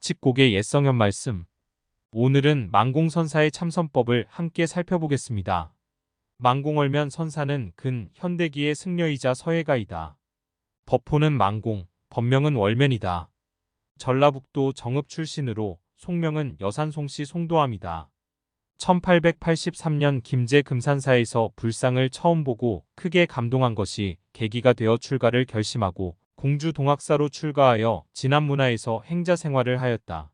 칙곡의 옛성현 말씀. 오늘은 만공선사의 참선법을 함께 살펴보겠습니다. 만공얼면 선사는 근 현대기의 승려이자 서예가이다. 법호는 만공, 법명은 월면이다. 전라북도 정읍 출신으로 속명은 여산송씨 송도암이다. 1883년 김제 금산사에서 불상을 처음 보고 크게 감동한 것이 계기가 되어 출가를 결심하고 공주 동학사로 출가하여 진안문화에서 행자 생활을 하였다.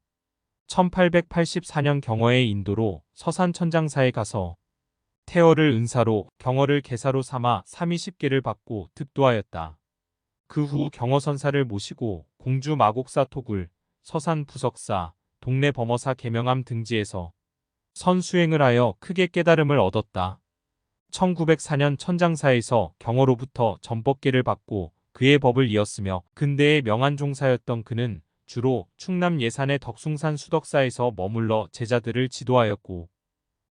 1884년 경어의 인도로 서산천장사에 가서 태어를 은사로 경어를 계사로 삼아 삼위십계를 받고 득도하였다. 그 후 경어선사를 모시고 공주 마곡사 토굴, 서산 부석사, 동래 범어사 계명암 등지에서 선수행을 하여 크게 깨달음을 얻었다. 1904년 천장사에서 경어로부터 전법계를 받고 그의 법을 이었으며 근대의 명한 종사였던 그는 주로 충남 예산의 덕숭산 수덕사에서 머물러 제자들을 지도하였고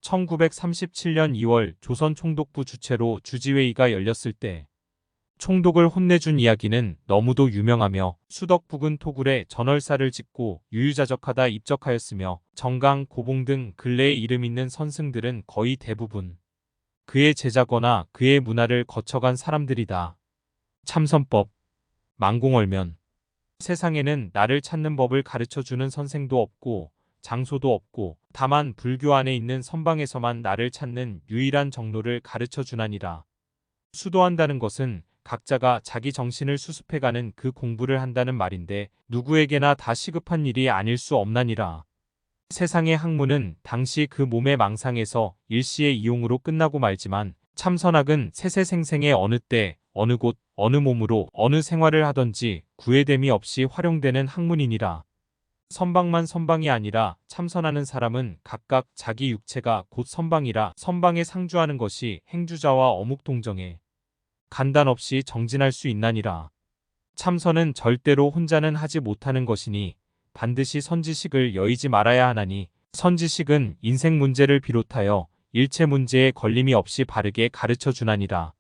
1937년 2월 조선 총독부 주최로 주지회의가 열렸을 때 총독을 혼내준 이야기는 너무도 유명하며 수덕 부근 토굴에 전월사를 짓고 유유자적하다 입적하였으며 정강, 고봉 등 근래에 이름 있는 선승들은 거의 대부분 그의 제자거나 그의 문화를 거쳐간 사람들이다. 참선법. 만공얼면. 세상에는 나를 찾는 법을 가르쳐주는 선생도 없고 장소도 없고 다만 불교 안에 있는 선방에서만 나를 찾는 유일한 정로를 가르쳐주나니라. 수도한다는 것은 각자가 자기 정신을 수습해가는 그 공부를 한다는 말인데 누구에게나 다 시급한 일이 아닐 수 없나니라. 세상의 학문은 당시 그 몸의 망상에서 일시의 이용으로 끝나고 말지만 참선학은 세세생생의 어느 때, 어느 곳, 어느 몸으로 어느 생활을 하든지 구애됨이 없이 활용되는 학문이니라. 선방만 선방이 아니라 참선하는 사람은 각각 자기 육체가 곧 선방이라 선방에 상주하는 것이 행주자와 어묵동정에 간단 없이 정진할 수 있나니라. 참선은 절대로 혼자는 하지 못하는 것이니 반드시 선지식을 여의지 말아야 하나니 선지식은 인생 문제를 비롯하여 일체 문제에 걸림이 없이 바르게 가르쳐 주나니라.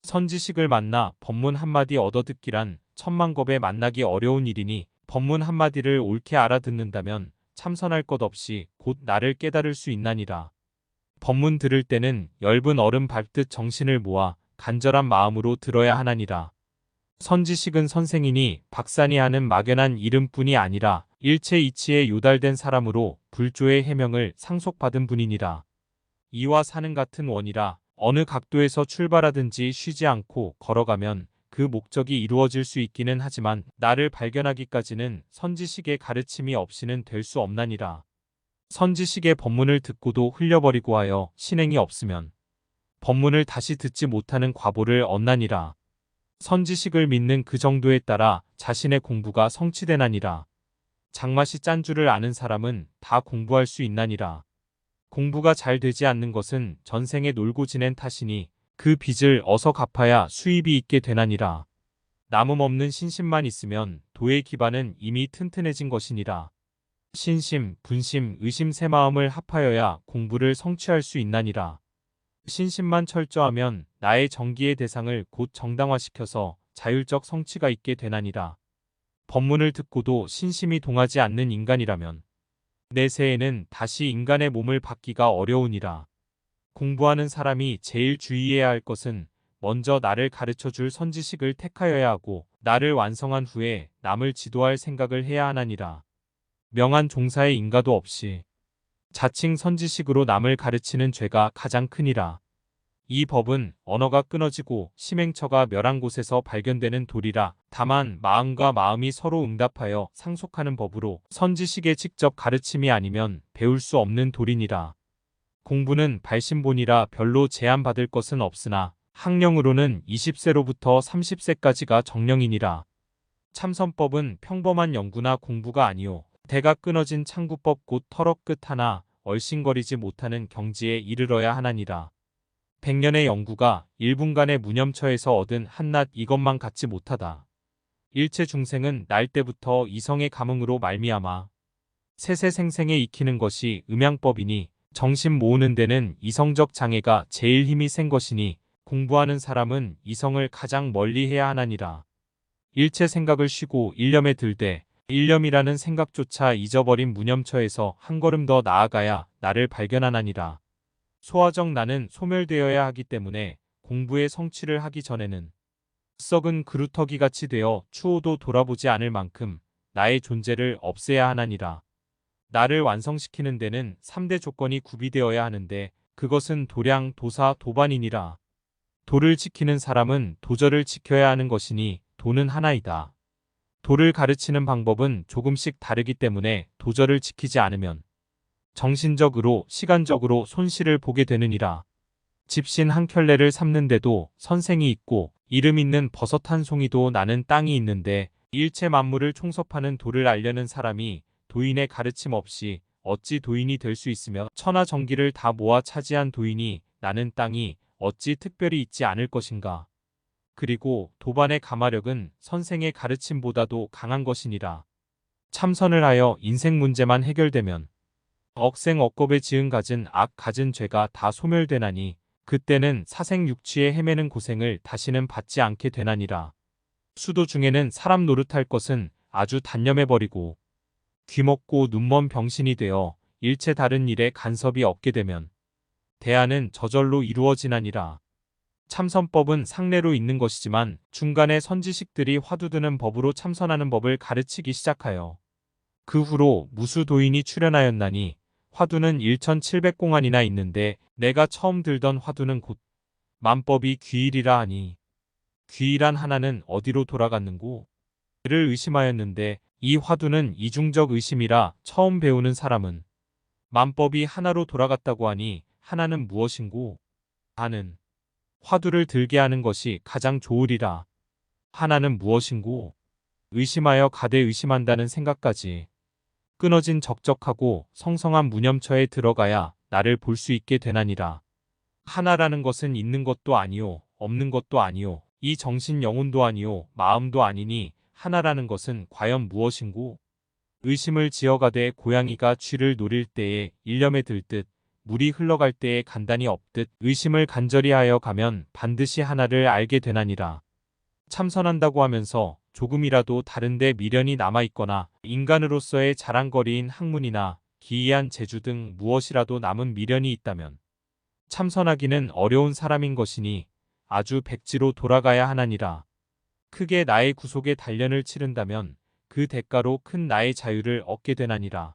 선지식을 만나 법문 한마디 얻어듣기란 천만겁에 만나기 어려운 일이니 법문 한마디를 옳게 알아듣는다면 참선할 것 없이 곧 나를 깨달을 수 있나니라. 법문 들을 때는 엷은 얼음 밟듯 정신을 모아 간절한 마음으로 들어야 하나니라. 선지식은 선생이니 박산이 하는 막연한 이름뿐이 아니라 일체 이치에 요달된 사람으로 불조의 해명을 상속받은 분이니라. 이와 사는 같은 원이라 어느 각도에서 출발하든지 쉬지 않고 걸어가면 그 목적이 이루어질 수 있기는 하지만 나를 발견하기까지는 선지식의 가르침이 없이는 될 수 없나니라. 선지식의 법문을 듣고도 흘려버리고 하여 신행이 없으면 법문을 다시 듣지 못하는 과보를 얻나니라. 선지식을 믿는 그 정도에 따라 자신의 공부가 성취되나니라. 장맛이 짠 줄을 아는 사람은 다 공부할 수 있나니라. 공부가 잘 되지 않는 것은 전생에 놀고 지낸 탓이니 그 빚을 어서 갚아야 수입이 있게 되나니라. 남음 없는 신심만 있으면 도의 기반은 이미 튼튼해진 것이니라. 신심, 분심, 의심 세 마음을 합하여야 공부를 성취할 수 있나니라. 신심만 철저하면 나의 정기의 대상을 곧 정당화시켜서 자율적 성취가 있게 되나니라. 법문을 듣고도 신심이 동하지 않는 인간이라면 내세에는 다시 인간의 몸을 받기가 어려우니라. 공부하는 사람이 제일 주의해야 할 것은 먼저 나를 가르쳐줄 선지식을 택하여야 하고 나를 완성한 후에 남을 지도할 생각을 해야 하나니라. 명한 종사의 인가도 없이 자칭 선지식으로 남을 가르치는 죄가 가장 크니라. 이 법은 언어가 끊어지고 심행처가 멸한 곳에서 발견되는 도리라. 다만 마음과 마음이 서로 응답하여 상속하는 법으로 선지식의 직접 가르침이 아니면 배울 수 없는 도리니라. 공부는 발심본이라 별로 제한받을 것은 없으나 학령으로는 20세로부터 30세까지가 정령이니라. 참선법은 평범한 연구나 공부가 아니오 대가 끊어진 창구법 곧 터럭 끝 하나 얼씬거리지 못하는 경지에 이르러야 하나니라. 100년의 연구가 1분간의 무념처에서 얻은 한낱 이것만 갖지 못하다. 일체 중생은 날 때부터 이성의 감흥으로 말미암아 세세생생에 익히는 것이 음양법이니 정신 모으는 데는 이성적 장애가 제일 힘이 센 것이니 공부하는 사람은 이성을 가장 멀리 해야 하나니라. 일체 생각을 쉬고 일념에 들되 일념이라는 생각조차 잊어버린 무념처에서 한 걸음 더 나아가야 나를 발견하나니라. 소화적 나는 소멸되어야 하기 때문에 공부의 성취를 하기 전에는 썩은 그루터기같이 되어 추호도 돌아보지 않을 만큼 나의 존재를 없애야 하나니라. 나를 완성시키는 데는 3대 조건이 구비되어야 하는데 그것은 도량, 도사, 도반이니라. 도를 지키는 사람은 도절을 지켜야 하는 것이니 도는 하나이다. 도를 가르치는 방법은 조금씩 다르기 때문에 도절을 지키지 않으면 정신적으로 시간적으로 손실을 보게 되느니라. 집신 한 켤레를 삼는데도 선생이 있고 이름 있는 버섯 한 송이도 나는 땅이 있는데 일체 만물을 총섭하는 도를 알려는 사람이 도인의 가르침 없이 어찌 도인이 될 수 있으며 천하정기를 다 모아 차지한 도인이 나는 땅이 어찌 특별히 있지 않을 것인가. 그리고 도반의 가마력은 선생의 가르침보다도 강한 것이니라. 참선을 하여 인생 문제만 해결되면 억생억겁에 지은 갖은 악 갖은 죄가 다 소멸되나니 그때는 사생육취에 헤매는 고생을 다시는 받지 않게 되나니라. 수도 중에는 사람 노릇할 것은 아주 단념해버리고 귀먹고 눈먼 병신이 되어 일체 다른 일에 간섭이 없게 되면 대안은 저절로 이루어지나니라. 참선법은 상례로 있는 것이지만 중간에 선지식들이 화두드는 법으로 참선하는 법을 가르치기 시작하여 그 후로 무수도인이 출현하였나니 화두는 1700공안이나 있는데 내가 처음 들던 화두는 곧 만법이 귀일이라 하니 귀일한 하나는 어디로 돌아갔는고? 를 의심하였는데 이 화두는 이중적 의심이라 처음 배우는 사람은 만법이 하나로 돌아갔다고 하니 하나는 무엇인고? 하는 화두를 들게 하는 것이 가장 좋으리라. 하나는 무엇인고? 의심하여 가되 의심한다는 생각까지 끊어진 적적하고 성성한 무념처에 들어가야 나를 볼 수 있게 되나니라. 하나라는 것은 있는 것도 아니요 없는 것도 아니요 이 정신 영혼도 아니요 마음도 아니니 하나라는 것은 과연 무엇인고? 의심을 지어가되 고양이가 쥐를 노릴 때에 일념에 들듯 물이 흘러갈 때에 간단히 없듯 의심을 간절히 하여 가면 반드시 하나를 알게 되나니라. 참선한다고 하면서 조금이라도 다른데 미련이 남아있거나 인간으로서의 자랑거리인 학문이나 기이한 재주 등 무엇이라도 남은 미련이 있다면 참선하기는 어려운 사람인 것이니 아주 백지로 돌아가야 하나니라. 크게 나의 구속의 단련을 치른다면 그 대가로 큰 나의 자유를 얻게 되나니라.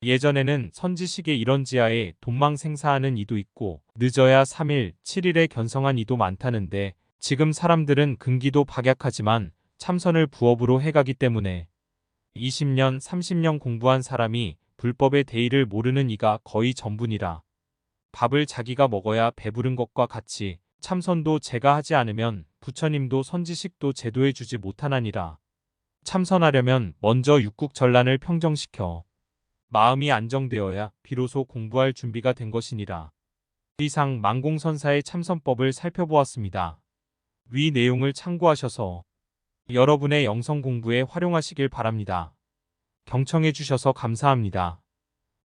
예전에는 선지식의 이런 지하에 돈망생사하는 이도 있고 늦어야 3일, 7일에 견성한 이도 많다는데 지금 사람들은 근기도 박약하지만 참선을 부업으로 해가기 때문에 20년, 30년 공부한 사람이 불법의 대의를 모르는 이가 거의 전부니라. 밥을 자기가 먹어야 배부른 것과 같이 참선도 제가 하지 않으면 부처님도 선지식도 제도해 주지 못하나니라. 참선하려면 먼저 육국전란을 평정시켜 마음이 안정되어야 비로소 공부할 준비가 된 것이니라. 이상 만공선사의 참선법을 살펴보았습니다. 위 내용을 참고하셔서 여러분의 영성 공부에 활용하시길 바랍니다. 경청해 주셔서 감사합니다.